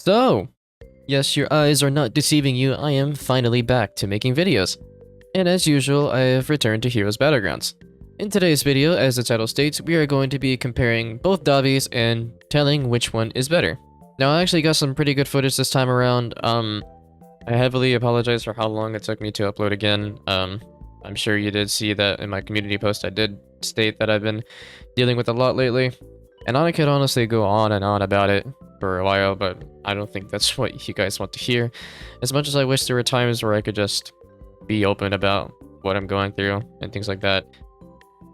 So, yes, your eyes are not deceiving you, I am finally back to making videos. And as usual, I have returned to Heroes Battlegrounds. In today's video, as the title states, we are going to be comparing both Dabis and telling which one is better. Now, I actually got some pretty good footage this time around. I heavily apologize for how long it took me to upload again. I'm sure you did see that in my community post. I did state that I've been dealing with a lot lately. And I could honestly go on and on about it for a while, but I don't think that's what you guys want to hear. As much as I wish there were times where I could just be open about what I'm going through and things like that.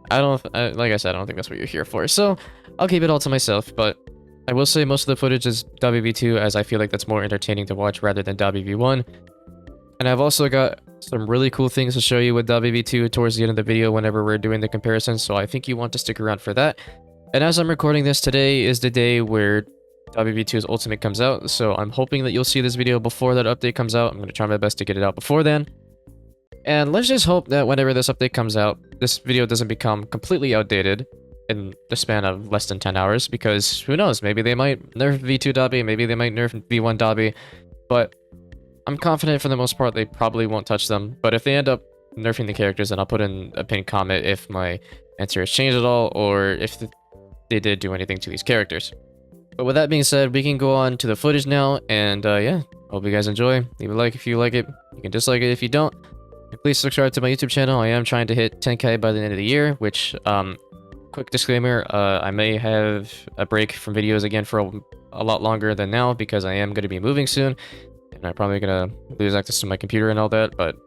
Like I said, I don't think that's what you're here for. So I'll keep it all to myself, but I will say most of the footage is Dabi v2 as I feel like that's more entertaining to watch rather than Dabi v1. And I've also got some really cool things to show you with Dabi v2 towards the end of the video whenever we're doing the comparison, so I think you want to stick around for that. And as I'm recording this, today is the day where Dabi v2's Ultimate comes out, so I'm hoping that you'll see this video before that update comes out. I'm going to try my best to get it out before then. And let's just hope that whenever this update comes out, this video doesn't become completely outdated in the span of less than 10 hours, because who knows, maybe they might nerf v2 Dabi, maybe they might nerf v1 Dabi, but I'm confident for the most part they probably won't touch them. But if they end up nerfing the characters, then I'll put in a pinned comment if my answer has changed at all, or if they did do anything to these characters. But with that being said, we can go on to the footage now, and yeah, hope you guys enjoy. Leave a like if you like it, you can dislike it if you don't. Please subscribe to my YouTube channel. I am trying to hit 10k by the end of the year, which, quick disclaimer, I may have a break from videos again for a lot longer than now, because I am going to be moving soon, and I'm probably going to lose access to my computer and all that, but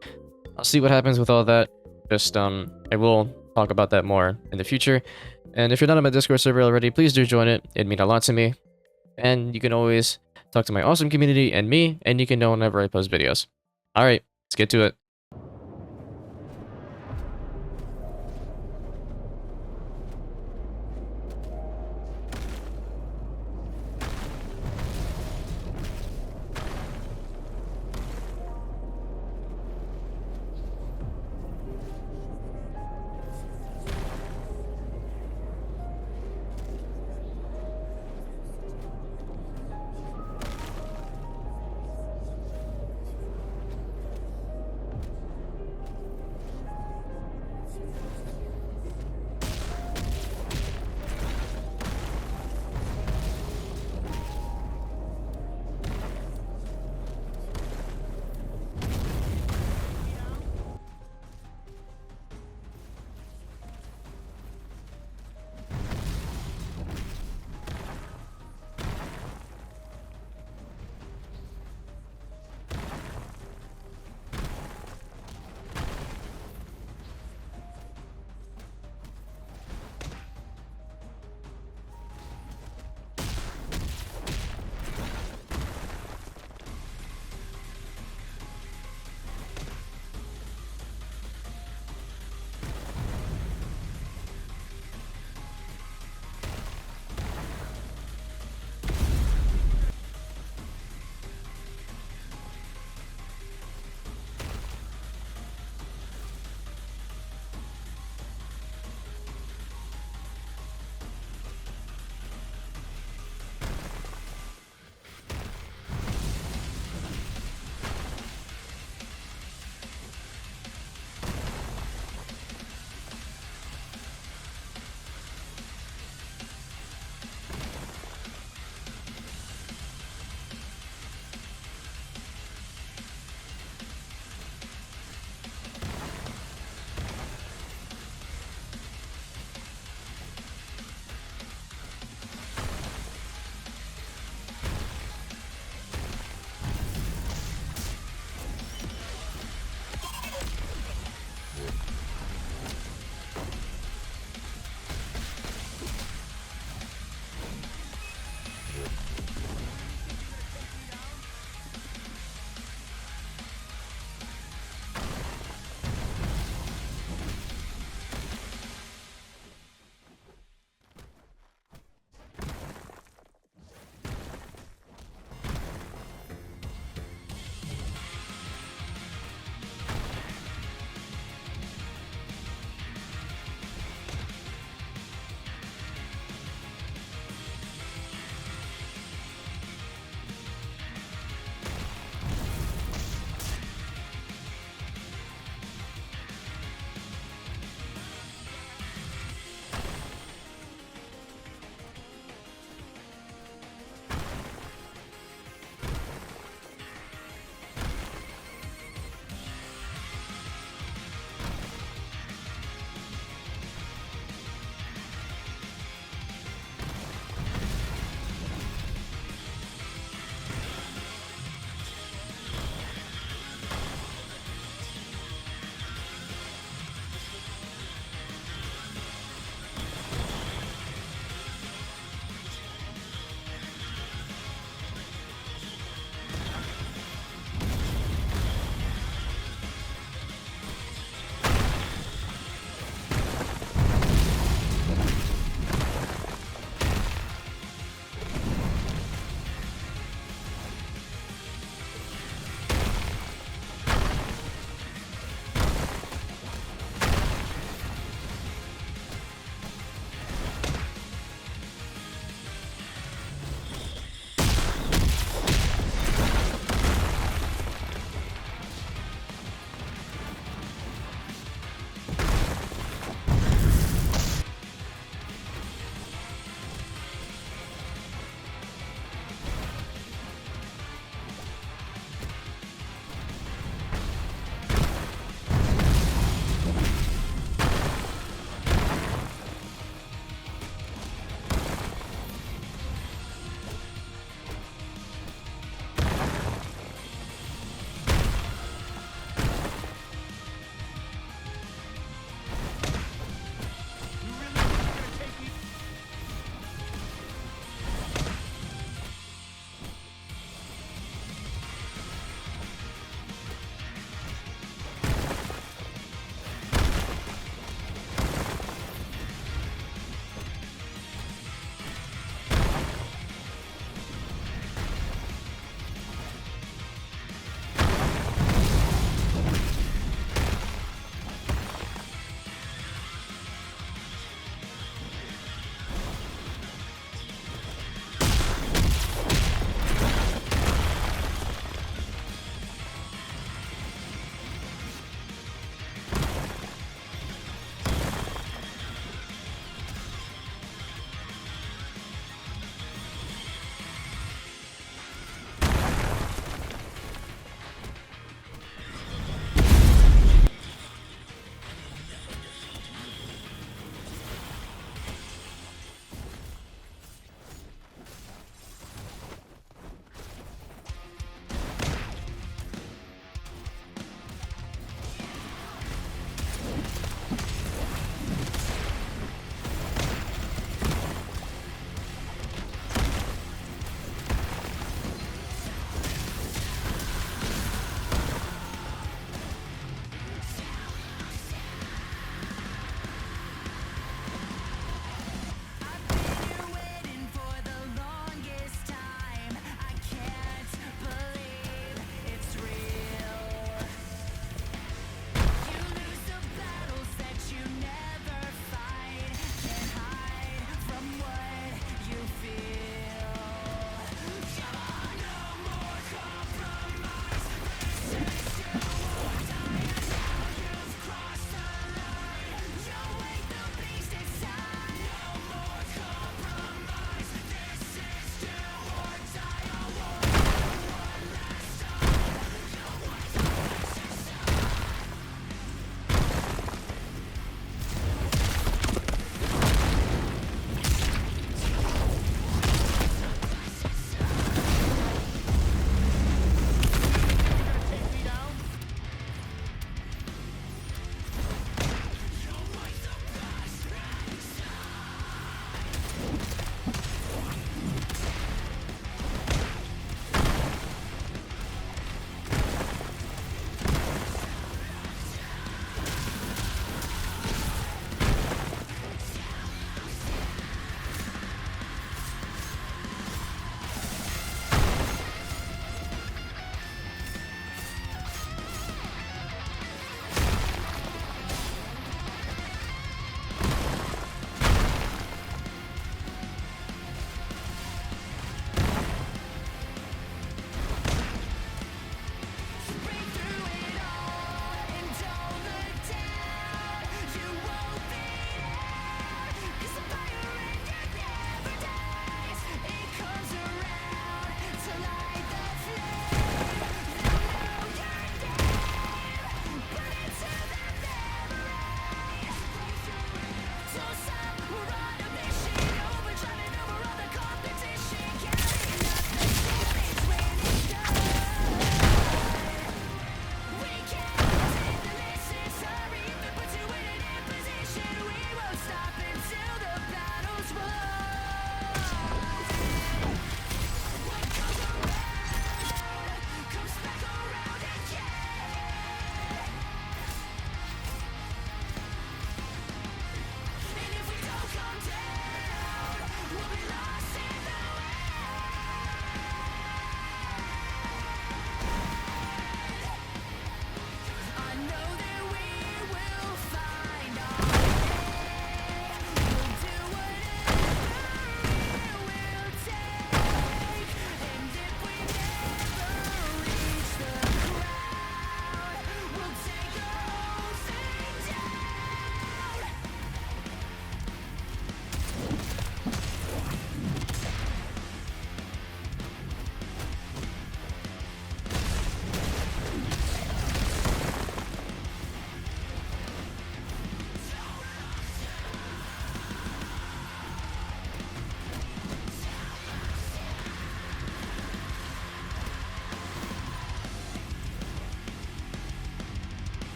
I'll see what happens with all that. Just, I will talk about that more in the future. And if you're not on my Discord server already, please do join it. It'd mean a lot to me. And you can always talk to my awesome community and me, and you can know whenever I post videos. Alright, let's get to it.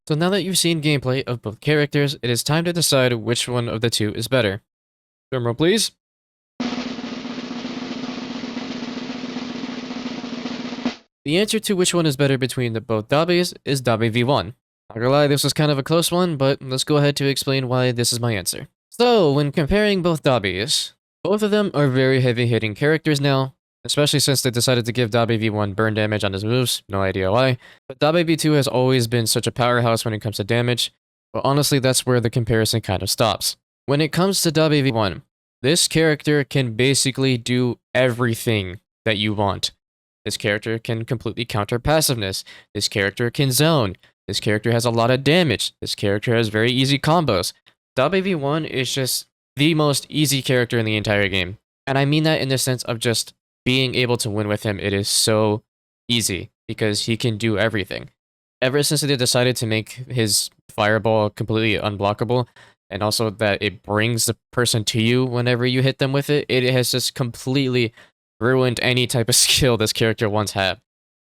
So now that you've seen gameplay of both characters, it is time to decide which one of the two is better. Drumroll please. The answer to which one is better between the both Dabis is Dabi V1. Not gonna lie, this was kind of a close one, but let's go ahead to explain why this is my answer. So, when comparing both Dabis, both of them are very heavy-hitting characters now, especially since they decided to give Dabi V1 burn damage on his moves, no idea why. But Dabi V2 has always been such a powerhouse when it comes to damage, but honestly that's where the comparison kind of stops. When it comes to Dabi V1, this character can basically do everything that you want. This character can completely counter passiveness. This character can zone. This character has a lot of damage. This character has very easy combos. Dabi V1 is just the most easy character in the entire game. And I mean that in the sense of just being able to win with him. It is so easy because he can do everything. Ever since they decided to make his fireball completely unblockable, and also that it brings the person to you whenever you hit them with it, it has just completely ruined any type of skill this character once had.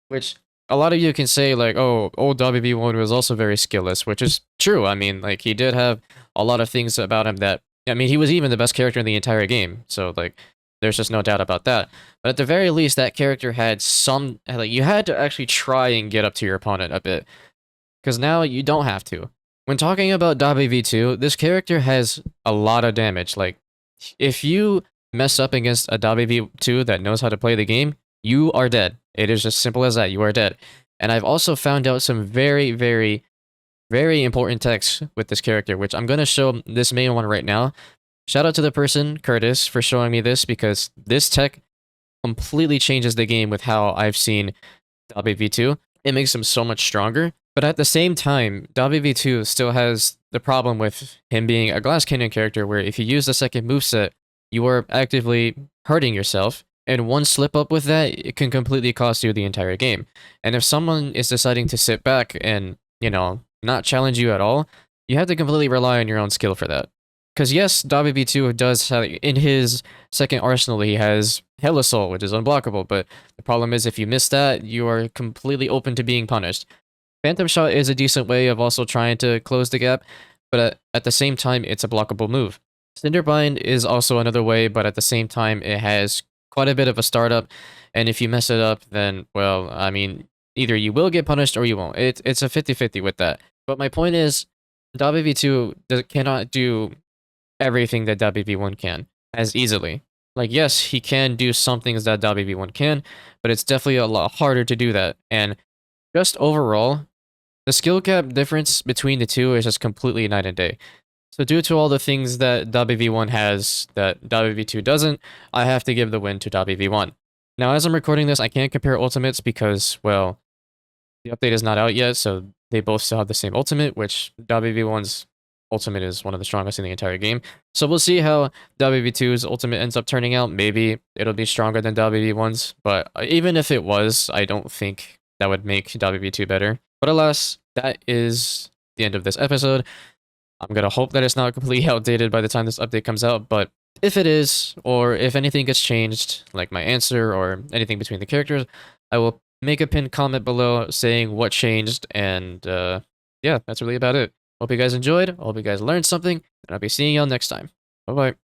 Which a lot of you can say like, oh, old Dabi V1 was also very skillless, which is true. I mean, like, he did have a lot of things about him that, I mean, he was even the best character in the entire game. So, like, there's just no doubt about that. But at the very least, that character had some, like, you had to actually try and get up to your opponent a bit. Because now you don't have to. When talking about Dabi V2, this character has a lot of damage. Like, if you mess up against a Dabi V2 that knows how to play the game, you are dead. It is just simple as that. You are dead. And I've also found out some very, very, very important techs with this character, which I'm going to show this main one right now. Shout out to the person, Curtis, for showing me this, because this tech completely changes the game with how I've seen Dabi V2. It makes him so much stronger. But at the same time, Dabi V2 still has the problem with him being a glass cannon character where if you use the second moveset, you are actively hurting yourself. And one slip up with that, it can completely cost you the entire game. And if someone is deciding to sit back and, you know, not challenge you at all, you have to completely rely on your own skill for that. Because yes, Dabi V2 does have, in his second arsenal, he has Hell Assault, which is unblockable, but the problem is if you miss that, you are completely open to being punished. Phantom Shot is a decent way of also trying to close the gap, but at the same time, it's a blockable move. Cinderbind is also another way, but at the same time, it has quite a bit of a startup, and if you mess it up, then, well, I mean, either you will get punished or you won't. It's a 50-50 with that. But my point is, Dabi V2 cannot do everything that Dabi V1 can as easily. Like, yes, he can do some things that Dabi V1 can, but it's definitely a lot harder to do that. And just overall, the skill gap difference between the two is just completely night and day. So due to all the things that Dabi V1 has that Dabi V2 doesn't, I have to give the win to Dabi V1. Now, as I'm recording this, I can't compare ultimates because, well, the update is not out yet, so they both still have the same ultimate, which Dabi V1's ultimate is one of the strongest in the entire game. So we'll see how Dabi V2's ultimate ends up turning out. Maybe it'll be stronger than Dabi V1's, but even if it was, I don't think that would make Dabi V2 better. But alas, that is the end of this episode. I'm gonna hope that it's not completely outdated by the time this update comes out, but if it is, or if anything gets changed, like my answer or anything between the characters, I will make a pinned comment below saying what changed, and yeah, that's really about it. Hope you guys enjoyed, hope you guys learned something, and I'll be seeing y'all next time. Bye-bye.